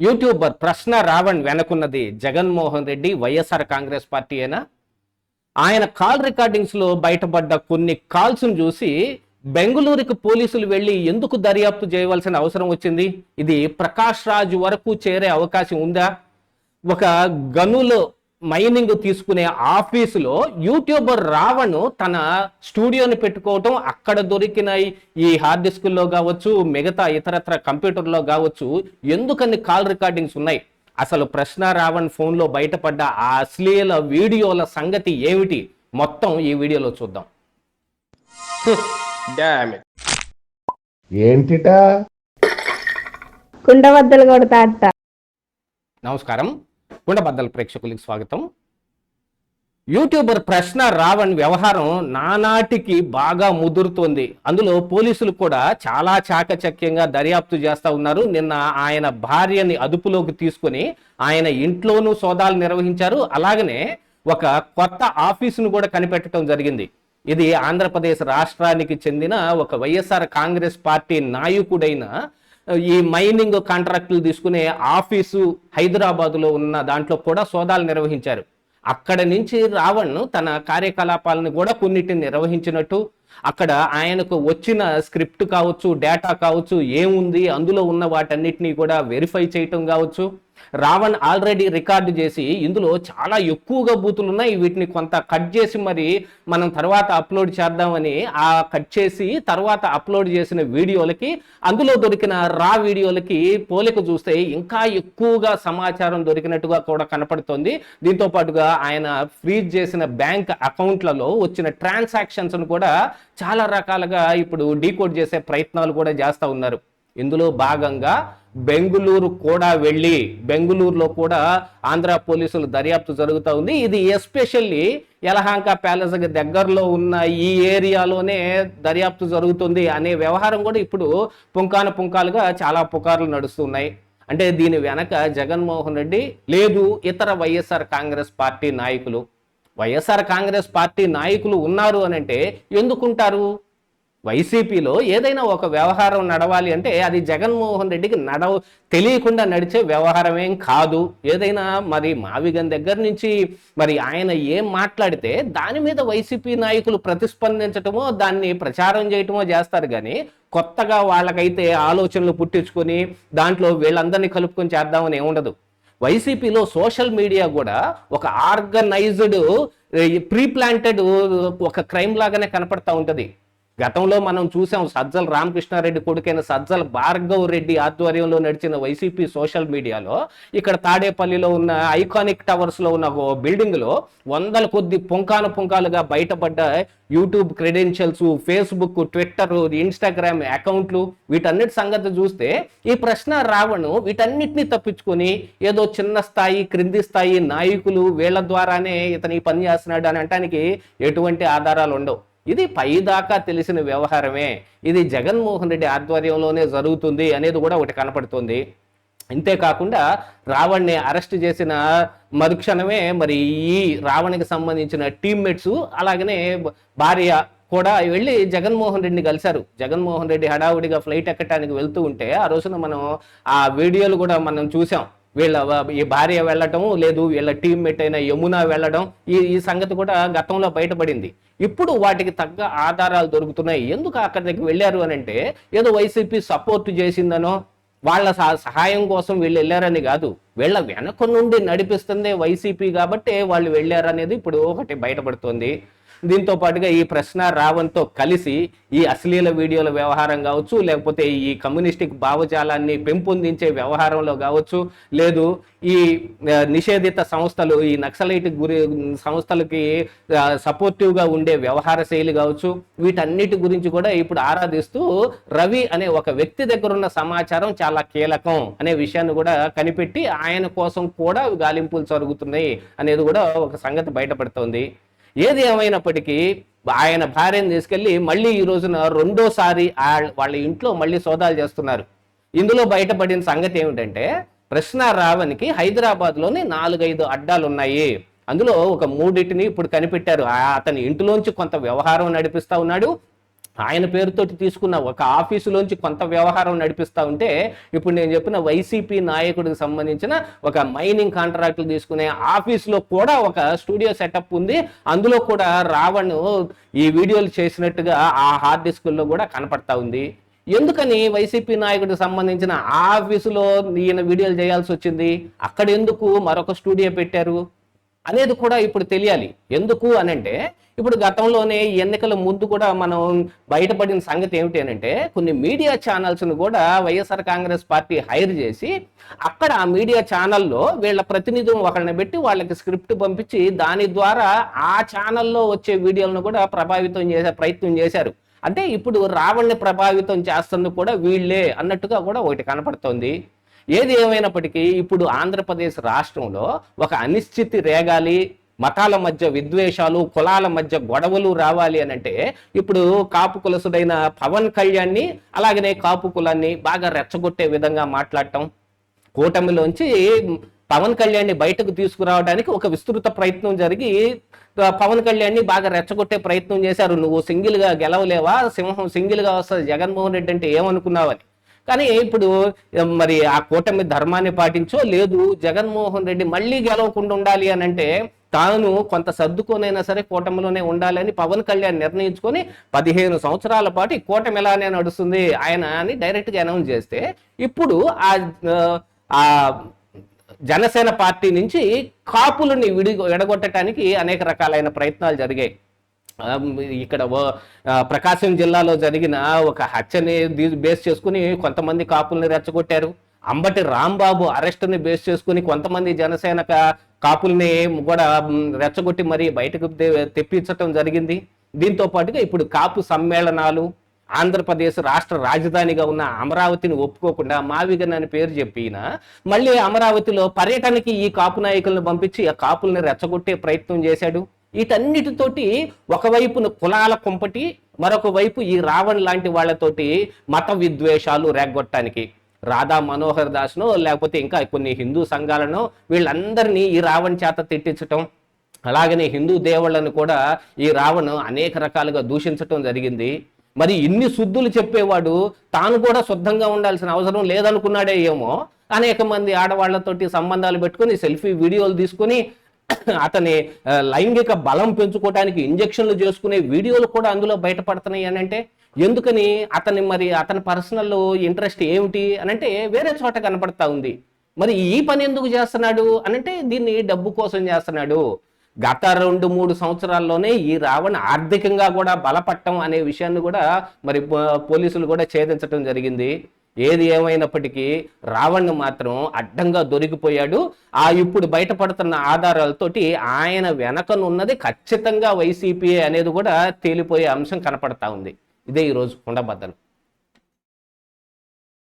YouTuber ప్రశ్న Raavan వెనకున్నది Jaganmohan Reddy YSR Congress party అయినా ఆయన కాల్ రికార్డింగ్స్ లో బయటపడ్డ కొన్ని కాల్స్ ను చూసి బెంగళూరుకి పోలీసులు వెళ్లి ఎందుకు దర్యాప్తు చేయవలసిన అవసరం వచ్చింది? ఇది ప్రకాష్ రాజ్ వరకు చేరే అవకాశం ఉందా? ఒక గనులో మైనింగ్ తీసుకునే ఆఫీసులో యూట్యూబర్ రావణ్ తన స్టూడియోని పెట్టుకోవటం, అక్కడ దొరికిన ఈ హార్డ్ డిస్కుల్లో కావచ్చు, మిగతా ఇతరత్ర కంప్యూటర్లో కావచ్చు, ఎందుకని కాల్ రికార్డింగ్స్ ఉన్నాయి? అసలు ప్రశ్న రావణ్ ఫోన్లో బయటపడ్డ ఆ అశ్లీల వీడియోల సంగతి ఏమిటి? మొత్తం ఈ వీడియోలో చూద్దాం. ఏంటిటా కుండబద్దలు కొడతా అట్ట. నమస్కారం, కుండబద్దల ప్రేక్షకులకు స్వాగతం. యూట్యూబర్ ప్రశ్న రావణ్ వ్యవహారం నానాటికి బాగా ముదురుతోంది. అందులో పోలీసులు కూడా చాలా చాకచక్యంగా దర్యాప్తు చేస్తూ ఉన్నారు. నిన్న ఆయన భార్యని అదుపులోకి తీసుకుని ఆయన ఇంట్లోనూ సోదాలు నిర్వహించారు. అలాగనే ఒక కొత్త ఆఫీసును కూడా కనిపెట్టడం జరిగింది. ఇది ఆంధ్రప్రదేశ్ రాష్ట్రానికి చెందిన ఒక వైఎస్ఆర్ కాంగ్రెస్ పార్టీ నాయకుడైన ఈ మైనింగ్ కాంట్రాక్టులు తీసుకునే ఆఫీసు హైదరాబాదులో ఉన్న దాంట్లో కూడా సోదాలు నిర్వహించారు. అక్కడ నుంచి రావణ్ తన కార్యకలాపాలను కూడా కొన్నిటిని నిర్వహించినట్టు, అక్కడ ఆయనకు వచ్చిన స్క్రిప్ట్ కావచ్చు, డేటా కావచ్చు, ఏముంది అందులో ఉన్న వాటన్నిటినీ కూడా వెరిఫై చేయటం కావచ్చు, రావణ్ ఆల్రెడీ రికార్డు చేసి ఇందులో చాలా ఎక్కువగా బూతులు ఉన్నాయి, వీటిని కొంత కట్ చేసి మరి మనం తర్వాత అప్లోడ్ చేద్దామని ఆ కట్ చేసి తర్వాత అప్లోడ్ చేసిన వీడియోలకి అందులో దొరికిన రా వీడియోలకి పోలిక చూస్తే ఇంకా ఎక్కువగా సమాచారం దొరికినట్టుగా కూడా కనపడుతోంది. దీంతో పాటుగా ఆయన ఫ్రీజ్ చేసిన బ్యాంక్ అకౌంట్లలో వచ్చిన ట్రాన్సాక్షన్స్ కూడా చాలా రకాలుగా ఇప్పుడు డీకోడ్ చేసే ప్రయత్నాలు కూడా చేస్తూ ఉన్నారు. ఇందులో భాగంగా బెంగుళూరు కూడా వెళ్ళి బెంగుళూరులో కూడా ఆంధ్ర పోలీసులు దర్యాప్తు జరుగుతూ ఉంది. ఇది ఎస్పెషల్లీ యలహాంక ప్యాలెస్ దగ్గరలో ఉన్న ఈ ఏరియాలోనే దర్యాప్తు జరుగుతుంది అనే వ్యవహారం కూడా ఇప్పుడు పుంకాలుగా చాలా పుకార్లు నడుస్తున్నాయి. అంటే దీని వెనక జగన్మోహన్ రెడ్డి లేదు, ఇతర వైఎస్ఆర్ కాంగ్రెస్ పార్టీ నాయకులు. వైఎస్ఆర్ కాంగ్రెస్ పార్టీ నాయకులు ఉన్నారు అని అంటే ఎందుకుంటారు? వైసీపీలో ఏదైనా ఒక వ్యవహారం నడవాలి అంటే అది జగన్మోహన్ రెడ్డికి తెలియకుండా నడిచే వ్యవహారమేం కాదు. ఏదైనా మరి మావిగన్ దగ్గర నుంచి మరి ఆయన ఏం మాట్లాడితే దాని మీద వైసీపీ నాయకులు ప్రతిస్పందించటమో దాన్ని ప్రచారం చేయటమో చేస్తారు. కానీ కొత్తగా వాళ్ళకైతే ఆలోచనలు పుట్టించుకొని దాంట్లో వీళ్ళందరినీ కలుపుకొని చేద్దామని ఏముండదు. వైసీపీలో సోషల్ మీడియా కూడా ఒక ఆర్గనైజ్డ్ ప్రీ ప్లాంటెడ్ ఒక క్రైమ్ లాగానే కనపడతా ఉంటుంది. గతంలో మనం చూసాం, సజ్జల రామకృష్ణారెడ్డి కొడుకైన సజ్జల భార్గవ్ రెడ్డి ఆధ్వర్యంలో నడిచిన వైసీపీ సోషల్ మీడియాలో ఇక్కడ తాడేపల్లిలో ఉన్న ఐకానిక్ టవర్స్ లో ఉన్న బిల్డింగ్ లో వందల కొద్ది పుంకాలుగా బయటపడ్డ YouTube credentials, Facebook, Twitter, Instagram అకౌంట్లు, వీటన్నిటి సంగతి చూస్తే ఈ ప్రశ్న రావణ్ వీటన్నిటిని తప్పించుకొని ఏదో చిన్న స్థాయి క్రింది స్థాయి నాయకులు వీళ్ళ ద్వారానే ఇతని పని చేస్తున్నాడు అని అనటానికి ఎటువంటి ఆధారాలు ఉండవు. ఇది పైదాకా తెలిసిన వ్యవహారమే. ఇది జగన్మోహన్ రెడ్డి ఆధ్వర్యంలోనే జరుగుతుంది అనేది కూడా ఒకటి కనపడుతుంది. ఇంతేకాకుండా రావణ్ని అరెస్ట్ చేసిన మరుక్షణమే మరి ఈ రావణ్కి సంబంధించిన టీమ్మేట్స్ అలాగనే భార్య కూడా వెళ్ళి జగన్మోహన్ రెడ్డిని కలిశారు. జగన్మోహన్ రెడ్డి హడావుడిగా ఫ్లైట్ ఎక్కడానికి వెళ్తూ ఉంటే ఆ రోజున మనం ఆ వీడియోలు కూడా మనం చూసాం. ఈ భార్య వెళ్ళటం, లేదు వీళ్ళ టీమ్మేట్ అయిన యమున వెళ్ళడం, ఈ సంగతి కూడా గతంలో బయటపడింది. ఇప్పుడు వాటికి తగ్గ ఆధారాలు దొరుకుతున్నాయి. ఎందుకు అక్కడి దగ్గరికి వెళ్ళారు అని అంటే ఏదో వైసీపీ సపోర్ట్ చేసిందనో వాళ్ళ సహాయం కోసం వీళ్ళు వెళ్ళారని కాదు, వీళ్ళ వెనక నుండి నడిపిస్తుందే వైసీపీ కాబట్టి వాళ్ళు వెళ్ళారనేది ఇప్పుడు ఒకటి బయటపడుతుంది. దీంతో పాటుగా ఈ ప్రశ్న రావణ్తో కలిసి ఈ అశ్లీల వీడియోల వ్యవహారం కావచ్చు, లేకపోతే ఈ కమ్యూనిస్టిక్ భావజాలాన్ని పెంపొందించే వ్యవహారంలో కావచ్చు, లేదు ఈ నిషేధిత సంస్థలు, ఈ నక్సలైట్ సంస్థలకి సపోర్టివ్గా ఉండే వ్యవహార శైలి కావచ్చు, వీటన్నిటి గురించి కూడా ఇప్పుడు ఆరాధిస్తూ రవి అనే ఒక వ్యక్తి దగ్గర ఉన్న సమాచారం చాలా కీలకం అనే విషయాన్ని కూడా కనిపెట్టి ఆయన కోసం కూడా గాలింపులు జరుగుతున్నాయి అనేది కూడా ఒక సంగతి బయటపడుతోంది. ఏది ఏమైనప్పటికీ ఆయన భార్యను తీసుకెళ్లి మళ్ళీ ఈ రోజున రెండోసారి వాళ్ళ ఇంట్లో మళ్ళీ సోదాలు చేస్తున్నారు. ఇందులో బయటపడిన సంగతి ఏమిటంటే ప్రశ్న రావణ్కి హైదరాబాద్లోని 4-5 అడ్డాలు ఉన్నాయి. అందులో ఒక 3టిని ఇప్పుడు కనిపెట్టారు. అతని ఇంటిలోంచి కొంత వ్యవహారం నడిపిస్తా ఉన్నాడు. ఆయన పేరుతోటి తీసుకున్న ఒక ఆఫీసులోంచి కొంత వ్యవహారం నడిపిస్తూ ఉంటే ఇప్పుడు నేను చెప్పిన వైసీపీ నాయకుడికి సంబంధించిన ఒక మైనింగ్ కాంట్రాక్టులు తీసుకునే ఆఫీసులో కూడా ఒక స్టూడియో సెటప్ ఉంది. అందులో కూడా రావణ్ ఈ వీడియోలు చేసినట్టుగా ఆ హార్డ్ డిస్కుల్లో కూడా కనపడతా ఉంది. ఎందుకని వైసీపీ నాయకుడికి సంబంధించిన ఆఫీసులో ఈయన వీడియోలు చేయాల్సి వచ్చింది? అక్కడ ఎందుకు మరొక స్టూడియో పెట్టారు అనేది కూడా ఇప్పుడు తెలియాలి. ఎందుకు అనంటే ఇప్పుడు గతంలోనే ఎన్నికల ముందు కూడా మనం బయటపడిన సంగతి ఏమిటి అనంటే కొన్ని మీడియా ఛానల్స్ను కూడా వైఎస్ఆర్ కాంగ్రెస్ పార్టీ హైర్ చేసి అక్కడ ఆ మీడియా ఛానల్లో వీళ్ళ ప్రతినిధులను ఒకరిని పెట్టి వాళ్ళకి స్క్రిప్ట్ పంపించి దాని ద్వారా ఆ ఛానల్లో వచ్చే వీడియోలను కూడా ప్రభావితం చేసే ప్రయత్నం చేశారు. అంటే ఇప్పుడు రావణ్ణి ప్రభావితం చేస్తుంది కూడా వీళ్ళే అన్నట్టుగా కూడా ఒకటి కనపడుతోంది. ఏది ఏమైనప్పటికీ ఇప్పుడు ఆంధ్రప్రదేశ్ రాష్ట్రంలో ఒక అనిశ్చితి రేగాలి, మతాల మధ్య విద్వేషాలు, కులాల మధ్య గొడవలు రావాలి అని అంటే ఇప్పుడు కాపు కులసుడైన పవన్ కళ్యాణ్ని అలాగనే కాపు కులాన్ని బాగా రెచ్చగొట్టే విధంగా మాట్లాడటం, కూటమిలోంచి పవన్ కళ్యాణ్ని బయటకు తీసుకురావడానికి ఒక విస్తృత ప్రయత్నం జరిగి పవన్ కళ్యాణ్ని బాగా రెచ్చగొట్టే ప్రయత్నం చేశారు. నువ్వు సింగిల్గా గెలవలేవా, సింహం సింగిల్గా వస్తుంది జగన్మోహన్ రెడ్డి అంటే ఏమనుకున్నావని. కానీ ఇప్పుడు మరి ఆ కూటమి ధర్మాన్ని పాటించో లేదు జగన్మోహన్ రెడ్డి మళ్ళీ గెలవకుండా ఉండాలి అని అంటే తాను కొంత సర్దుకోనైనా సరే కూటమిలోనే ఉండాలని పవన్ కళ్యాణ్ నిర్ణయించుకొని 15 సంవత్సరాల పాటు ఈ కూటమి ఎలానే నడుస్తుంది ఆయన అని డైరెక్ట్గా అనౌన్స్ చేస్తే ఇప్పుడు ఆ జనసేన పార్టీ నుంచి కాపులని ఎడగొట్టడానికి అనేక రకాలైన ప్రయత్నాలు జరిగాయి. ఇక్కడ ప్రకాశం జిల్లాలో జరిగిన ఒక హత్యని బేస్ చేసుకుని కొంతమంది కాపుల్ని రెచ్చగొట్టారు. అంబటి రాంబాబు అరెస్ట్ని బేస్ చేసుకుని కొంతమంది జనసేన కాపుల్ని కూడా రెచ్చగొట్టి మరి బయటకు తెప్పించటం జరిగింది. దీంతో పాటుగా ఇప్పుడు కాపు సమ్మేళనాలు, ఆంధ్రప్రదేశ్ రాష్ట్ర రాజధానిగా ఉన్న అమరావతిని ఒప్పుకోకుండా మావిగన్ అని పేరు చెప్పిన మళ్ళీ అమరావతిలో పర్యటనకి ఈ కాపు నాయకులను పంపించి ఆ కాపుల్ని రెచ్చగొట్టే ప్రయత్నం చేశాడు. వీటన్నిటితోటి ఒకవైపున కులాల కుంపటి, మరొక వైపు ఈ రావణ్ లాంటి వాళ్ళతోటి మత విద్వేషాలు రేగొట్టడానికి రాధా మనోహర్ దాస్ను లేకపోతే ఇంకా కొన్ని హిందూ సంఘాలను వీళ్ళందరినీ ఈ రావణ్ చేత తిట్టించటం, అలాగనే హిందూ దేవుళ్ళను కూడా ఈ రావణ్ అనేక రకాలుగా దూషించటం జరిగింది. మరి ఇన్ని శుద్ధులు చెప్పేవాడు తాను కూడా శుద్ధంగా ఉండాల్సిన అవసరం లేదనుకున్నాడే ఏమో. అనేక మంది ఆడవాళ్లతోటి సంబంధాలు పెట్టుకుని సెల్ఫీ వీడియోలు తీసుకుని అతని లైంగిక బలం పెంచుకోవడానికి ఇంజక్షన్లు చేసుకునే వీడియోలు కూడా అందులో బయటపడుతున్నాయి అని అంటే ఎందుకని? అతని పర్సనల్ ఇంట్రెస్ట్ ఏమిటి అనంటే వేరే చోట కనపడతా ఉంది. మరి ఈ పని ఎందుకు చేస్తున్నాడు అనంటే దీన్ని డబ్బు కోసం చేస్తున్నాడు. గత 2-3 సంవత్సరాల్లోనే ఈ రావణ్ ఆర్థికంగా కూడా బలపడటం అనే విషయాన్ని కూడా మరి పోలీసులు కూడా ఛేదించడం జరిగింది. ఏది ఏమైనప్పటికీ రావణ్ మాత్రం అడ్డంగా దొరికిపోయాడు. ఇప్పుడు బయటపడుతున్న ఆధారాలతోటి ఆయన వెనకనున్నది ఖచ్చితంగా వైసీపీ అనేది కూడా తేలిపోయే అంశం కనపడతా ఉంది. ఇదే ఈరోజు కుండబద్దలు.